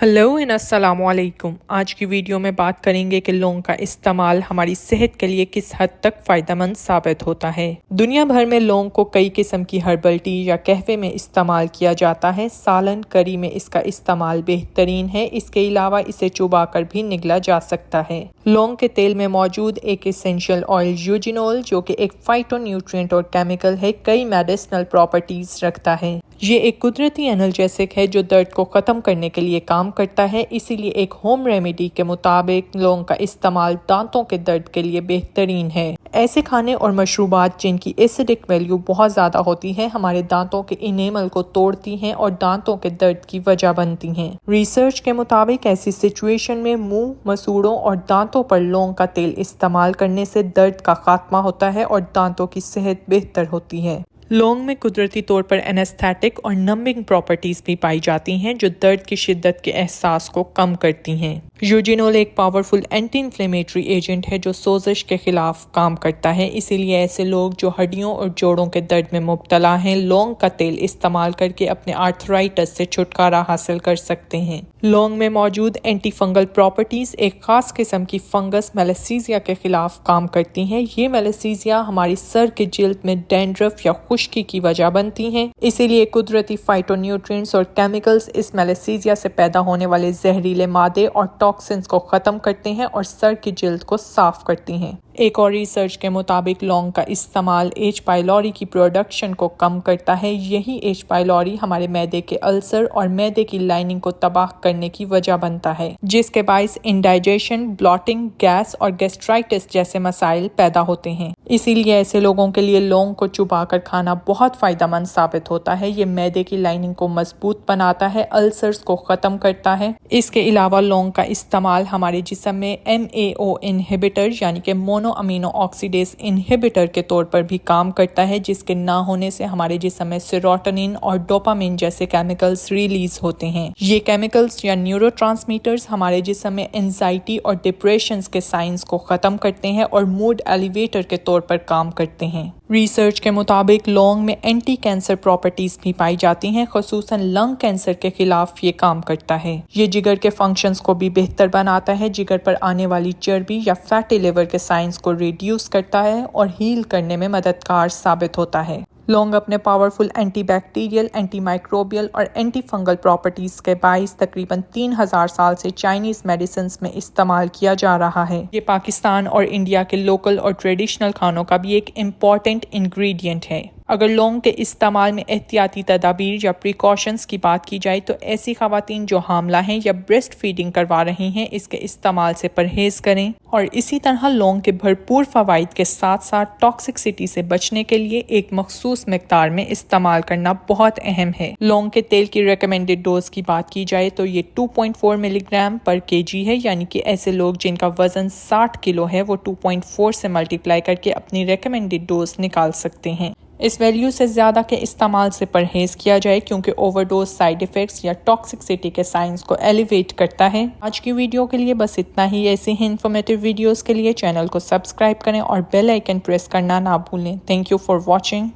Hello and अस्सलाम वालेकुम। आज की वीडियो में बात करेंगे कि लौंग का इस्तेमाल हमारी सेहत के लिए किस हद तक फ़ायदेमंद साबित होता है। दुनिया भर में लौंग को कई किस्म की हर्बल टी या कहवे में इस्तेमाल किया जाता है। सालन करी में इसका इस्तेमाल बेहतरीन है। इसके अलावा इसे चुबाकर भी निगला जा सकता है। लौंग के तेल में मौजूद एक एसेंशियल ऑयल यूजिनोल, जो कि एक फाइटोन्यूट्रिएंट और केमिकल है, कई मेडिसिनल प्रॉपर्टीज रखता है। ये एक कुदरती एनाल्जेसिक है जो दर्द को ख़त्म करने के लिए काम करता है। इसीलिए एक होम रेमेडी के मुताबिक लौंग का इस्तेमाल दांतों के दर्द के लिए बेहतरीन है। ऐसे खाने और मशरूबात जिनकी एसिडिक वैल्यू बहुत ज़्यादा होती है हमारे दांतों के इनेमल को तोड़ती हैं और दांतों के दर्द की वजह बनती हैं। रिसर्च के मुताबिक ऐसी सिचुएशन में मुंह, मसूड़ों और दांतों पर लौंग का तेल इस्तेमाल करने से दर्द का खात्मा होता है और दांतों की सेहत बेहतर होती है। लौंग में कुदरती तौर पर एनेस्थेटिक और नंबिंग प्रॉपर्टीज भी पाई जाती हैं जो दर्द की शिद्दत के एहसास को कम करती हैं। यूजिनोल एक पावरफुल एंटी इन्फ्लेमेटरी एजेंट है जो सोजिश के खिलाफ काम करता है। इसीलिए ऐसे लोग जो हड्डियों और जोड़ों के दर्द में मुब्तला हैं लौंग का तेल इस्तेमाल करके अपने आर्थराइटिस से छुटकारा हासिल कर सकते हैं। लौंग में मौजूद एंटी फंगल प्रॉपर्टीज एक खास किस्म की फंगस मैलेसीजिया के खिलाफ काम करती हैं। ये मैलेसीजिया हमारी सर के जिल्द में डैंड्रफ या खुश्की की वजह बनती हैं। इसीलिए कुदरती फाइटोन्यूट्रिएंट्स और केमिकल्स इस मैलेसीजिया से पैदा होने वाले जहरीले मादे और टॉक्सिन्स को खत्म करते हैं और सर की जिल्द को साफ करती हैं। एक और रिसर्च के मुताबिक लौंग का इस्तेमाल एच पाइलोरी की प्रोडक्शन को कम करता है। यही एच पाइलोरी हमारे मैदे के अल्सर और मैदे की लाइनिंग को तबाह करने की वजह बनता है, जिसके बायस इंडाइजेशन, ब्लॉटिंग, गैस और गैस्ट्राइटिस जैसे मसाइल पैदा होते हैं। इसीलिए ऐसे लोगों के लिए लौंग को चुबाकर खाना बहुत फायदेमंद साबित होता है। ये मैदे की लाइनिंग को मजबूत बनाता है, अल्सर्स को खत्म करता है। इसके अलावा लौंग का इस्तेमाल हमारे जिस्म में MAO इनहिबिटर यानी कि मोनो अमीनो ऑक्सीडेज इनहिबिटर के तौर पर भी काम करता है, जिसके ना होने से हमारे जिस्म में सेरोटोनिन और डोपामिन जैसे केमिकल्स रिलीज होते हैं। ये केमिकल्स या न्यूरोट्रांसमीटर्स हमारे जिस्म में एंजाइटी और डिप्रेशन के साइंस को खत्म करते हैं और मूड एलिवेटर के तौर पर काम करते हैं। रिसर्च के मुताबिक लौंग में एंटी कैंसर प्रॉपर्टीज भी पाई जाती हैं, खुसूसन लंग कैंसर के खिलाफ ये काम करता है। ये जिगर के फंक्शंस को भी बेहतर बनाता है, जिगर पर आने वाली चर्बी या फैटी लिवर के साइंस को रिड्यूस करता है और हील करने में मददगार साबित होता है। लौंग अपने powerful anti bacterial, anti microbial और एंटी फंगल प्रॉपर्टीज के बाइस तकरीबन 3000 साल से चाइनीज मेडिसिन में इस्तेमाल किया जा रहा है। ये पाकिस्तान और इंडिया के लोकल और ट्रेडिशनल खानों का भी एक इम्पॉर्टेंट इंग्रेडिएंट है। अगर लौंग के इस्तेमाल में एहतियाती तदाबीर या प्रिकॉशंस की बात की जाए तो ऐसी खवातीन जो हामला हैं या ब्रेस्ट फीडिंग करवा रही हैं इसके इस्तेमाल से परहेज करें। और इसी तरह लौंग के भरपूर फवाइद के साथ साथ टॉक्सिसिटी से बचने के लिए एक मखसूस मिकदार में इस्तेमाल करना बहुत अहम है। लौंग के तेल की रिकमेंडेड डोज की बात की जाए तो ये 2.4 मिलीग्राम पर केजी है, यानी कि ऐसे लोग जिनका वजन 60 किलो है वो 2.4 से मल्टीप्लाई करके अपनी रिकमेंडेड डोज निकाल सकते हैं। इस वैल्यू से ज़्यादा के इस्तेमाल से परहेज किया जाए क्योंकि ओवरडोज साइड इफ़ेक्ट्स या टॉक्सिसिटी के साइंस को एलिवेट करता है। आज की वीडियो के लिए बस इतना ही। ऐसे ही इन्फॉर्मेटिव वीडियोस के लिए चैनल को सब्सक्राइब करें और बेल आइकन प्रेस करना ना भूलें। Thank you for watching.